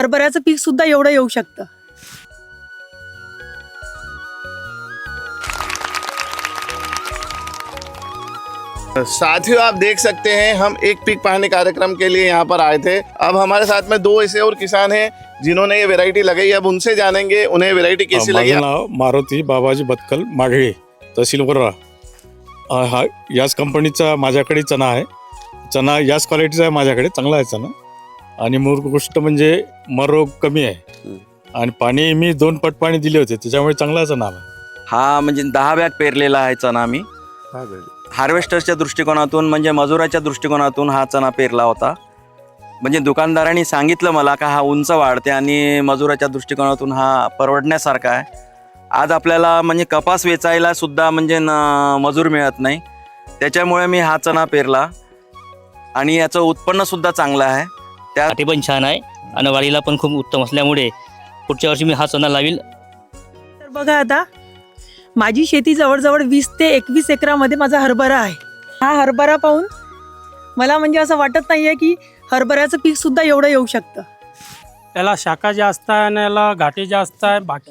हरभऱ्याचं पीक सुद्धा एवढं येऊ शकतं। साथियों, आप देख सकते हैं हम एक पीक पाहने कार्यक्रम के लिए यहाँ पर आए थे। अब हमारे साथ में दो ऐसे और किसान हैं जिन्होंने ये वैरायटी लगाई। अब उनसे जानेंगे उन्हें वैरायटी कैसी लगी। माझं नाव मारुती बाबाजी बतकल मागळे, तहसील वरोरा। हा याच कंपनीचा माझ्याकडे चणा आहे। चणा याच क्वालिटीचा आहे माझ्याकडे, चांगला आहे चणा। आणि मूळ गोष्ट म्हणजे मर कमी आहे आणि पाणी मी 2 पट पाणी दिले होते, त्याच्यामुळे चांगला चणा आला। हा म्हणजे 10 बॅग पेरलेला आहे चणा मी। हार्वेस्टरच्या दृष्टिकोनातून म्हणजे मजुराच्या दृष्टिकोनातून हा चणा पेरला होता। म्हणजे दुकानदारांनी सांगितलं मला का हा उंच वाढते आणि मजुराच्या दृष्टिकोनातून हा परवडण्यासारखा आहे। आज आपल्याला म्हणजे कपास वेचायला सुद्धा म्हणजे मजूर मिळत नाही, त्याच्यामुळे मी हा चणा पेरला आणि याचं उत्पन्न सुद्धा चांगलं आहे। ते पण छान आहे आणि वाढीला पण खूप उत्तम असल्यामुळे पुढच्या वर्षी मी हा चणा लावील। तर बघा, आता माझी शेती जवळजवळ 20 ते 21 एकरामध्ये माझा हरभरा आहे। हा हरभरा पाहून मला म्हणजे असं वाटत नाहीये की हरभऱ्याचं पीक सुद्धा एवढं येऊ शकतं। याला शाखा जास्त आहे आणि याला घाटी जास्त आहे। बाकी